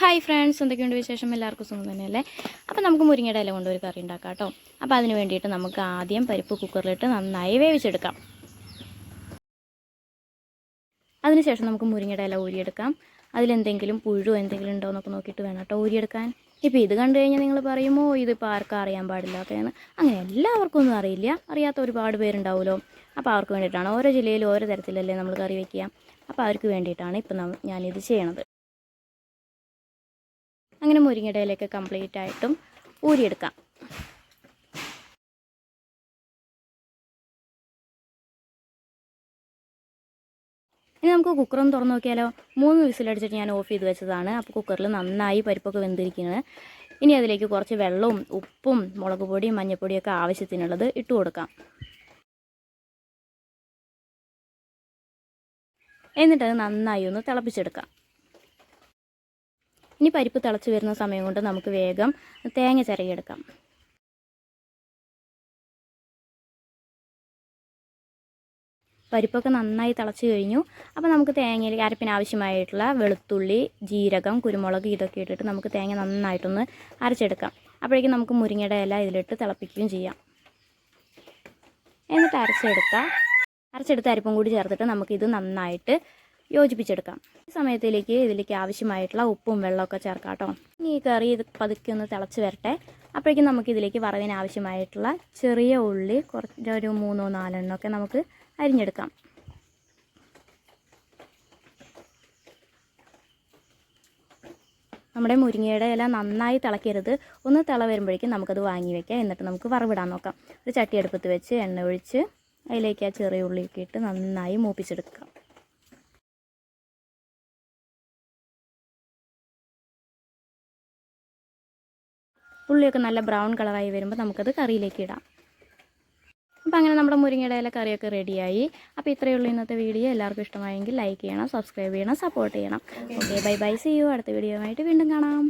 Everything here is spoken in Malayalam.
ഹായ് ഫ്രണ്ട്സ്, എന്തൊക്കെയുണ്ട് വിശേഷം? എല്ലാവർക്കും സുഖം തന്നെയല്ലേ? അപ്പോൾ നമുക്ക് മുരിങ്ങയുടെ ഇല കൊണ്ട് ഒരു കറി ഉണ്ടാക്കാം കേട്ടോ. അപ്പോൾ അതിന് വേണ്ടിയിട്ട് നമുക്ക് ആദ്യം പരിപ്പ് കുക്കറിലിട്ട് നന്നായി വേവിച്ചെടുക്കാം. അതിനുശേഷം നമുക്ക് മുരിങ്ങയുടെ ഇല ഊരിയെടുക്കാം. അതിലെന്തെങ്കിലും പുഴു എന്തെങ്കിലും ഉണ്ടോ എന്നൊക്കെ നോക്കിയിട്ട് വേണം കേട്ടോ ഊരിയെടുക്കാൻ. ഇപ്പോൾ ഇത് കണ്ടു കഴിഞ്ഞാൽ നിങ്ങൾ പറയുമോ ഇതിപ്പോൾ ആർക്കും അറിയാൻ പാടില്ലാത്തതാണ്. അങ്ങനെ എല്ലാവർക്കും ഒന്നും അറിയില്ല, അറിയാത്ത ഒരുപാട് പേരുണ്ടാവുമല്ലോ. അപ്പോൾ അവർക്ക് വേണ്ടിയിട്ടാണ്. ഓരോ ജില്ലയിലും ഓരോ തരത്തിലല്ലേ നമ്മൾ കറി വയ്ക്കുക. അപ്പോൾ അവർക്ക് വേണ്ടിയിട്ടാണ് ഇപ്പം ഞാനിത് ചെയ്യണത്. അങ്ങനെ മുരിങ്ങയുടെ ഇലയൊക്കെ കംപ്ലീറ്റ് ആയിട്ടും ഊരിയെടുക്കാം. ഇനി നമുക്ക് കുക്കറൊന്ന് തുറന്ന് നോക്കിയാലോ. 3 വിസിലടിച്ചിട്ട് ഞാൻ ഓഫ് ചെയ്ത് വെച്ചതാണ്. അപ്പോൾ കുക്കറിൽ നന്നായി പരിപ്പൊക്കെ വെന്തിരിക്കുന്നത്. ഇനി അതിലേക്ക് കുറച്ച് വെള്ളവും ഉപ്പും മുളക് പൊടിയും മഞ്ഞൾപ്പൊടിയൊക്കെ ആവശ്യത്തിനുള്ളത് ഇട്ട് കൊടുക്കാം. എന്നിട്ടത് നന്നായി ഒന്ന് തിളപ്പിച്ചെടുക്കാം. ഇനി പരിപ്പ് തിളച്ച് വരുന്ന സമയം കൊണ്ട് നമുക്ക് വേഗം തേങ്ങ ചിരകിയെടുക്കാം. പരിപ്പൊക്കെ നന്നായി തിളച്ച് കഴിഞ്ഞു. അപ്പോൾ നമുക്ക് തേങ്ങയിൽ അരപ്പിന് ആവശ്യമായിട്ടുള്ള വെളുത്തുള്ളി, ജീരകം, കുരുമുളക് ഇതൊക്കെ ഇട്ടിട്ട് നമുക്ക് തേങ്ങ നന്നായിട്ടൊന്ന് അരച്ചെടുക്കാം. അപ്പോഴേക്കും നമുക്ക് മുരിങ്ങയുടെ ഇല ഇതിലിട്ട് തിളപ്പിക്കുകയും ചെയ്യാം. എന്നിട്ട് അരച്ചെടുത്ത അരപ്പും കൂടി ചേർത്തിട്ട് നമുക്കിത് നന്നായിട്ട് യോജിപ്പിച്ചെടുക്കാം. ഈ സമയത്തിലേക്ക് ഇതിലേക്ക് ആവശ്യമായിട്ടുള്ള ഉപ്പും വെള്ളമൊക്കെ ചേർക്കാം കേട്ടോ. ഇനി ഈ കറി ഇത് പതുക്കെ ഒന്ന് തിളച്ച് വരട്ടെ. അപ്പോഴേക്കും നമുക്കിതിലേക്ക് വറവിന് ആവശ്യമായിട്ടുള്ള ചെറിയ ഉള്ളി ഒരു 3-4 എണ്ണമൊക്കെ നമുക്ക് അരിഞ്ഞെടുക്കാം. നമ്മുടെ മുരിങ്ങയുടെ ഇല നന്നായി തിളക്കരുത്. ഒന്ന് തിള വരുമ്പോഴേക്കും നമുക്കത് വാങ്ങി വയ്ക്കാം. എന്നിട്ട് നമുക്ക് വറവിടാൻ നോക്കാം. ഒരു ചട്ടി അടുപ്പത്ത് വെച്ച് എണ്ണ ഒഴിച്ച് അതിലേക്ക് ആ ചെറിയ ഉള്ളിയൊക്കെ ഇട്ട് നന്നായി മൂപ്പിച്ചെടുക്കാം. ഉള്ളിയൊക്കെ നല്ല ബ്രൗൺ കളറായി വരുമ്പോൾ നമുക്കത് കറിയിലേക്ക് ഇടാം. അപ്പോൾ അങ്ങനെ നമ്മുടെ മുരിങ്ങയുടെ ഇല കറിയൊക്കെ റെഡിയായി. അപ്പോൾ ഇത്രയേ ഉള്ളൂ ഇന്നത്തെ വീഡിയോ. എല്ലാവർക്കും ഇഷ്ടമായെങ്കിൽ ലൈക്ക് ചെയ്യണം, സബ്സ്ക്രൈബ് ചെയ്യണം, സപ്പോർട്ട് ചെയ്യണം. Okay, bye bye, see you. അടുത്ത വീഡിയോ ആയിട്ട് വീണ്ടും കാണാം.